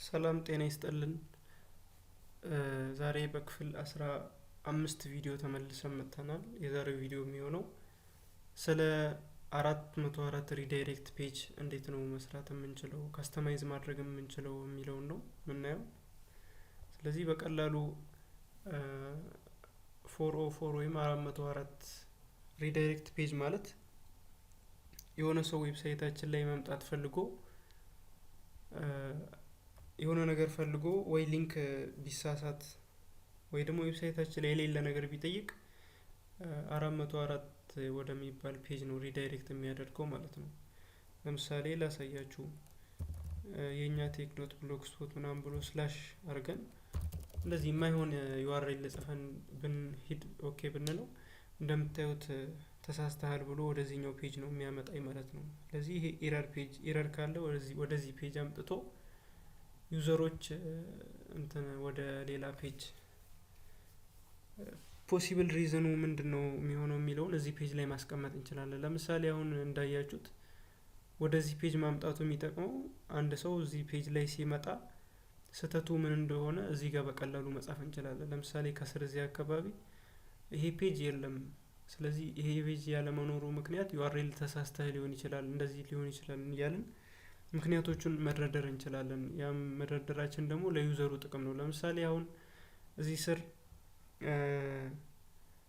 ሰላም ጤና ይስጥልን። ዛሬ በክፍል 15 ቪዲዮ ተመልሰን መጥተናል። የዛሬው ቪዲዮ የሚሆነው ስለ 404 ሪዳይሬክት ፔጅ እንዴት ነው መስራት የምንችለው፣ ካስተማይዝ ማድረግ የምንችለው የሚለውን ነው የምናየው። ስለዚህ በቀላሉ 404 ወይም 404 ሪዳይሬክት ፔጅ ማለት የሆነ ሰው ዌብሳይታችን ላይ መምጣት ፈልጎ የሆነ ነገር ፈልጎ ወይ ሊንክ ቢሳሳት ወይ ደግሞ ዌብሳይታችን ላይ የሌለ ነገር ቢጠይቅ 404 ወደሚባል ፔጅ ነው ሪዳይሬክት የሚያደርገው ማለት ነው። ለምሳሌ ላሳያችሁ። Yegna-Tech.blogspot ምናምን ብሎ ስላሽ አድርገን እንደዚህ የማይሆን ዩአርኤል ጽፈን ብንሄድ ኦኬ ብንለው እንደምታዩት ተሳስተሃል ብሎ ወደዚህኛው ፔጅ ነው የሚያመጣኝ ማለት ነው። ስለዚህ ይሄ ኤረር ካለ ወደዚህ ፔጅ አምጥቶ ዩዘሮች ወደ ሌላ ፔጅ ፖሲብል ሪዝኑ ምንድነው የሚሆነው የሚለውን እዚህ ፔጅ ላይ ማስቀመጥ እንችላለን። ለምሳሌ አሁን እንዳያችሁት ወደዚህ ፔጅ ማምጣቱ የሚጠቅመው አንድ ሰው እዚህ ፔጅ ላይ ሲመጣ ስህተቱ ምን እንደሆነ እዚህ ጋር በቀላሉ መጻፍ እንችላለን። ለምሳሌ ከስር እዚህ አካባቢ ይሄ ፔጅ የለም፣ ስለዚህ ይሄ ፔጅ ያለመኖሩ ምክንያት ዩአርኤል ተሳስተህ ሊሆን ይችላል፣ እንደዚህ ሊሆን ይችላል እያልን ምክንያቶቹን መደርደር እንችላለን። ያም መደርደራችን ደግሞ ለዩዘሩ ጥቅም ነው። ለምሳሌ አሁን እዚህ ስር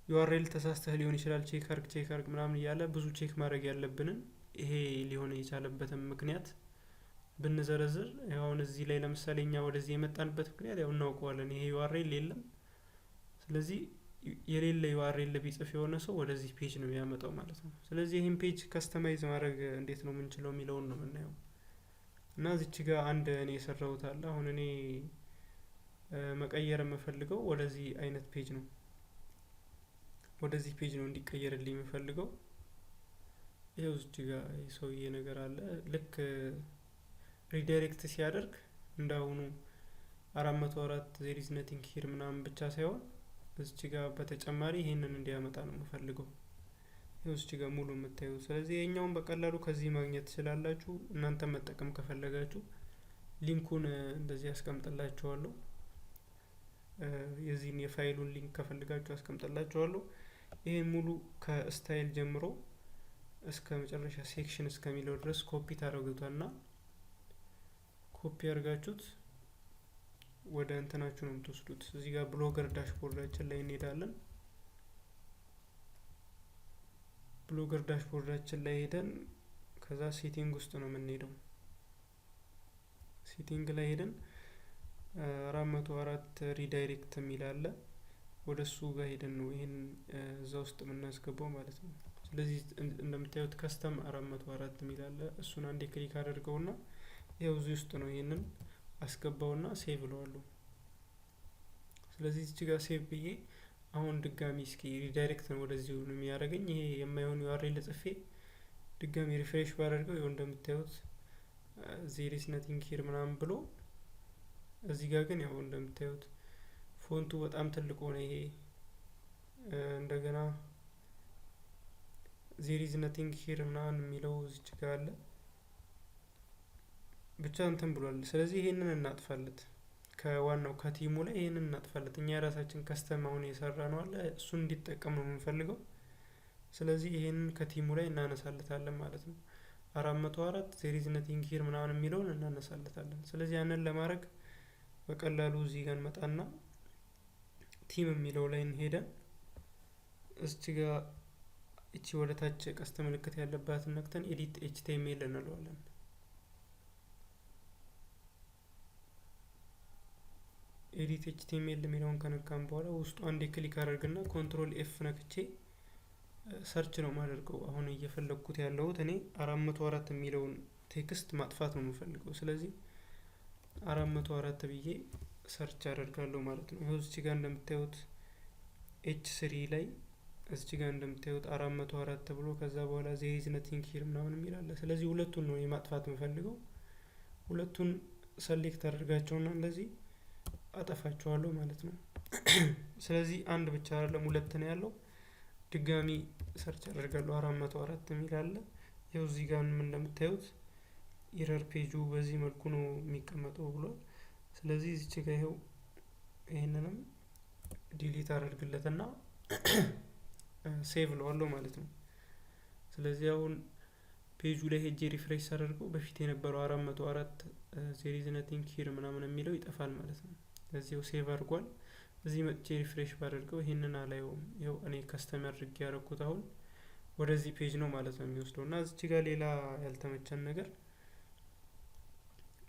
ዩአርኤል ተሳስተህ ሊሆን ይችላል ቼክ አርግ ምናምን እያለ ብዙ ቼክ ማድረግ ያለብንን ይሄ ሊሆን የቻለበትን ምክንያት ብንዘረዝር አሁን እዚህ ላይ ለምሳሌ እኛ ወደዚህ የመጣንበት ምክንያት ያው እናውቀዋለን። ይሄ ዩአርኤል የለም። ስለዚህ የሌለ ዩአርኤል ቢጽፍ የሆነ ሰው ወደዚህ ፔጅ ነው የሚያመጣው ማለት ነው። ስለዚህ ይሄን ፔጅ ከስተማይዝ ማድረግ እንዴት ነው የምንችለው የሚለውን ነው የምናየው። እና እዚች ጋር አንድ እኔ የሰራሁት አለ። አሁን እኔ መቀየር የምፈልገው ወደዚህ አይነት ፔጅ ነው፣ ወደዚህ ፔጅ ነው እንዲቀየርልኝ የምፈልገው። ይሄው እዚች ጋር የሰውዬ ነገር አለ። ልክ ሪዳይሬክት ሲያደርግ እንዳሁኑ 404 there is nothing here ምናምን ብቻ ሳይሆን እዚች ጋር በተጨማሪ ይሄንን እንዲያመጣ ነው የምፈልገው። ይሄው እዚች ጋር ሙሉ የምታዩ። ስለዚህ የኛውን በቀላሉ ከዚህ ማግኘት ትችላላችሁ። እናንተ መጠቀም ከፈለጋችሁ ሊንኩን እንደዚህ አስቀምጥላችኋለሁ። የዚህን የፋይሉን ሊንክ ከፈለጋችሁ አስቀምጥላችኋለሁ። ይሄን ሙሉ ከስታይል ጀምሮ እስከ መጨረሻ ሴክሽን እስከሚለው ድረስ ኮፒ ታደርጉታልና ኮፒ አድርጋችሁት ወደ እንትናችሁ ነው የምትወስዱት። እዚህ ጋር ብሎገር ዳሽቦርዳችን ላይ እንሄዳለን። ብሎገር ዳሽቦርዳችን ላይ ሄደን ከዛ ሴቲንግ ውስጥ ነው የምንሄደው። ሴቲንግ ላይ ሄደን 404 ሪዳይሬክት የሚል አለ። ወደሱ ጋር ሄደን ነው ይሄን እዛ ውስጥ የምናስገባው ማለት ነው። ስለዚህ እንደምታዩት ከስተም 404 የሚል አለ። እሱን አንዴ ክሊክ አድርገውና ይሄው እዚህ ውስጥ ነው ይሄንን አስገባውና ሴቭ እለዋለሁ። ስለዚህ እዚህ ጋር ሴቭ ብዬ አሁን ድጋሚ እስኪ ሪዳይሬክት ነው ወደዚህ ነው የሚያደርገኝ። ይሄ የማይሆን ዩአርኤል ጽፌ ድጋሚ ሪፍሬሽ ባደርገው ይሄው እንደምታዩት there is nothing here ምናምን ብሎ እዚህ ጋር ግን ያው እንደምታዩት ፎንቱ በጣም ትልቅ ሆነ። ይሄ እንደገና there is nothing here ምናምን የሚለው እዚች ጋር አለ። ብቻ እንትን ብሏል። ስለዚህ ይሄንን እናጥፋለት፣ ከዋናው ከቲሙ ላይ ይሄንን እናጥፋለት። እኛ የራሳችን ከስተም አሁን የሰራ ነው አለ፣ እሱን እንዲጠቀም ነው የምንፈልገው። ስለዚህ ይሄንን ከቲሙ ላይ እናነሳለታለን ማለት ነው። 404 there is nothing here ምናምን የሚለውን እናነሳለታለን። ስለዚህ ያንን ለማድረግ በቀላሉ እዚህ ጋር እንመጣና ቲም የሚለው ላይ እንሄደን እዚህ ጋር እቺ ወደ ታች ቀስተ ምልክት ያለባትን ነክተን ኤዲት ኤችቲኤምኤል እንለዋለን። ኤዲት ኤችቲኤምኤል የሚለውን ከነካም በኋላ ውስጡ አንዴ ክሊክ አድርግና ኮንትሮል ኤፍ ነክቼ ሰርች ነው ማድረገው። አሁን እየፈለግኩት ያለሁት እኔ 404 የሚለውን ቴክስት ማጥፋት ነው የምፈልገው። ስለዚህ 404 ብዬ ሰርች አደርጋለሁ ማለት ነው። ይሄው እዚህ ጋር እንደምታዩት ኤች3 ላይ እዚህ ጋር እንደምታዩት 404 ብሎ ከዛ በኋላ there is nothing here ምናምን የሚል አለ። ስለዚህ ሁለቱን ነው የማጥፋት የምፈልገው። ሁለቱን ሰሌክት አድርጋቸውና እንደዚህ አጠፋቸዋለሁ ማለት ነው። ስለዚህ አንድ ብቻ አይደለም ሁለት ነው ያለው። ድጋሚ ሰርች አደርጋለሁ 404 የሚል አለ። ይሄው እዚህ ጋር እንደምታዩት ኢረር ፔጁ በዚህ መልኩ ነው የሚቀመጠው ብሏል። ስለዚህ እዚች ጋር ይሄው ይሄንንም ዲሊት አደርግለትና ሴቭ ለዋለሁ ማለት ነው። ስለዚህ አሁን ፔጁ ላይ ሄጄ ሪፍሬሽ አደርገው በፊት የነበረው 404 there is nothing here ምናምን የሚለው ይጠፋል ማለት ነው። ስለዚህ ሴቭ አድርጓል። እዚህ መጥቼ ሪፍሬሽ ባደርገው ይሄንን አላየውም። ይሄው እኔ ከስተመር አድርጌ ያደረኩት አሁን ወደዚህ ፔጅ ነው ማለት ነው የሚወስደው። እና እዚህ ጋር ሌላ ያልተመቸን ነገር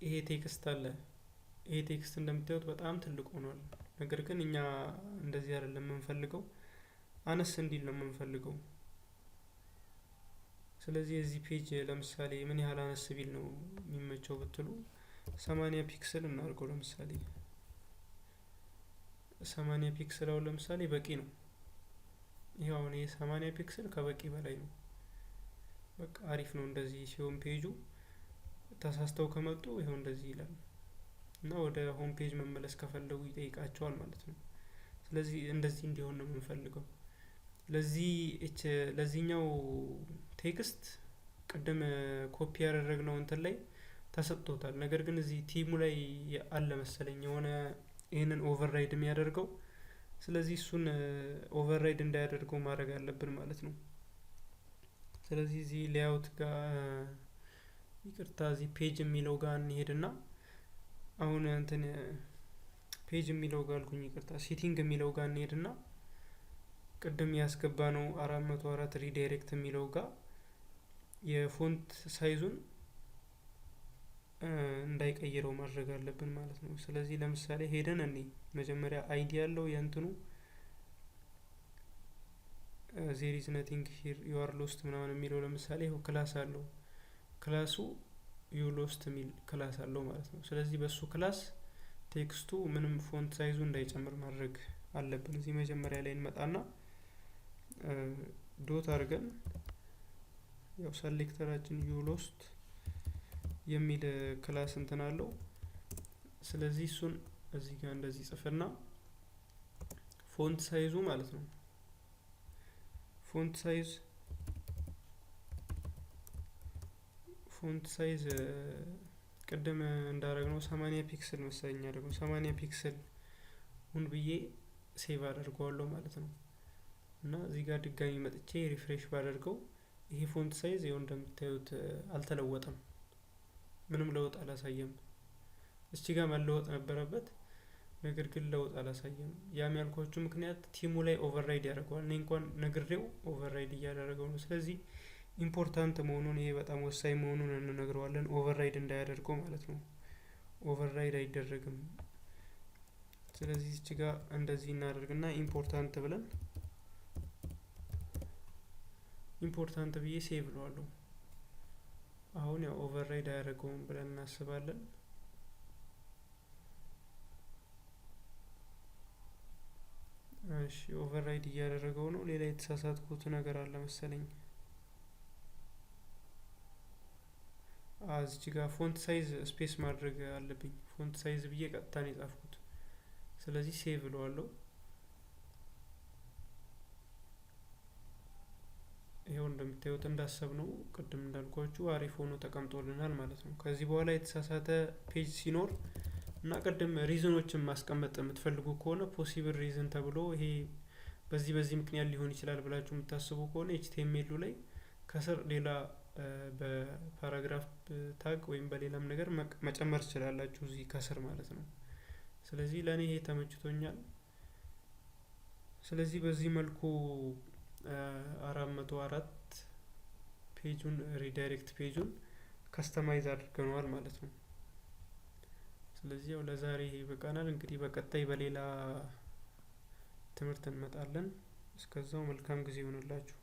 ይሄ ቴክስት አለ። ይሄ ቴክስት እንደምታዩት በጣም ትልቅ ሆኗል። ነገር ግን እኛ እንደዚህ አይደለም የምንፈልገው፣ አነስ እንዲል ነው የምንፈልገው። ስለዚህ እዚህ ፔጅ ለምሳሌ ምን ያህል አነስ ቢል ነው የሚመቸው ብትሉ 80 ፒክስል እናድርገው። ለምሳሌ 80 ፒክስል አሁን ለምሳሌ በቂ ነው። ይሄው አሁን ይሄ 80 ፒክስል ከበቂ በላይ ነው። በቃ አሪፍ ነው እንደዚህ ሲሆን ፔጁ። ተሳስተው ከመጡ ይሄው እንደዚህ ይላል እና ወደ ሆም ፔጅ መመለስ ከፈለጉ ይጠይቃቸዋል ማለት ነው። ስለዚህ እንደዚህ እንዲሆን ነው የምንፈልገው። ለዚህኛው ቴክስት ቅድም ኮፒ ያደረግነው እንትን ላይ ተሰጥቶታል። ነገር ግን እዚህ ቲሙ ላይ አለ መሰለኝ የሆነ ይሄንን ኦቨርራይድ የሚያደርገው። ስለዚህ እሱን ኦቨርራይድ እንዳያደርገው ማድረግ አለብን ማለት ነው። ስለዚህ እዚህ ሌአውት ጋር ይቅርታ፣ እዚህ ፔጅ የሚለው ጋር እንሄድና አሁን እንትን ፔጅ የሚለው ጋር አልኩኝ ይቅርታ፣ ሴቲንግ የሚለው ጋር እንሄድና ቅድም ያስገባ ነው 404 ሪዳይሬክት የሚለው ጋር የፎንት ሳይዙን እንዳይቀይረው ማድረግ አለብን ማለት ነው። ስለዚህ ለምሳሌ ሄደን እኔ መጀመሪያ አይዲ ያለው የእንትኑ there is nothing here you are lost ምናምን የሚለው ለምሳሌ ይሄው ክላስ አለው። ክላሱ you lost የሚል ክላስ አለው ማለት ነው። ስለዚህ በሱ ክላስ ቴክስቱ ምንም ፎንት ሳይዙ እንዳይጨምር ማድረግ አለብን። እዚህ መጀመሪያ ላይ እንመጣና ዶት አድርገን ያው ሰሌክተራችን you lost የሚል ክላስ እንትን አለው። ስለዚህ እሱን እዚህ ጋር እንደዚህ ጽፈና ፎንት ሳይዙ ማለት ነው ፎንት ሳይዝ ቅድም እንዳደረግነው 80 ፒክስል መሰለኝ አድርገው 80 ፒክስል ሁን ብዬ ሴቭ አደርገዋለሁ ማለት ነው። እና እዚህ ጋር ድጋሚ መጥቼ ሪፍሬሽ ባደርገው ይሄ ፎንት ሳይዝ ይኸው እንደምታዩት አልተለወጠም፣ ምንም ለውጥ አላሳየም። እዚህ ጋር መለወጥ ነበረበት፣ ነገር ግን ለውጥ አላሳየም። ያም ያልኳችሁ ምክንያት ቲሙ ላይ ኦቨርራይድ ያደርገዋል። እኔ እንኳን ነግሬው ኦቨርራይድ እያደረገው ነው። ስለዚህ ኢምፖርታንት መሆኑን ይሄ በጣም ወሳኝ መሆኑን እንነግረዋለን፣ ኦቨርራይድ እንዳያደርገው ማለት ነው። ኦቨርራይድ አይደረግም። ስለዚህ እዚህ ጋር እንደዚህ እናደርግና ኢምፖርታንት ብለን ኢምፖርታንት ብዬ ሴቭ ለዋለሁ። አሁን ያው ኦቨርራይድ አያደርገውም ብለን እናስባለን። እሺ ኦቨርራይድ እያደረገው ነው። ሌላ የተሳሳትኩት ነገር አለ መሰለኝ። እዚህ ጋር ፎንት ሳይዝ ስፔስ ማድረግ አለብኝ። ፎንት ሳይዝ ብዬ ቀጥታ ነው የጻፍኩት። ስለዚህ ሴቭ ለዋለሁ። ይሄው እንደምታዩት እንዳሰብነው ቅድም እንዳልኳችሁ አሪፍ ሆኖ ተቀምጦልናል ማለት ነው። ከዚህ በኋላ የተሳሳተ ፔጅ ሲኖር እና ቅድም ሪዝኖችን ማስቀመጥ የምትፈልጉ ከሆነ ፖሲብል ሪዝን ተብሎ ይሄ በዚህ ምክንያት ሊሆን ይችላል ብላችሁ የምታስቡ ከሆነ ኤችቲኤምኤል ላይ ከስር ሌላ በፓራግራፍ ታግ ወይም በሌላም ነገር መጨመር ትችላላችሁ እዚህ ከስር ማለት ነው። ስለዚህ ለኔ ይሄ ተመችቶኛል። ስለዚህ በዚህ መልኩ 404 ፔጁን ሪዳይሬክት ፔጁን ከስተማይዝ አድርገናል ማለት ነው። ስለዚህ ያው ለዛሬ ይበቃናል። እንግዲህ በቀጣይ በሌላ ትምህርት እንመጣለን። እስከዛው መልካም ጊዜ ይሁንላችሁ።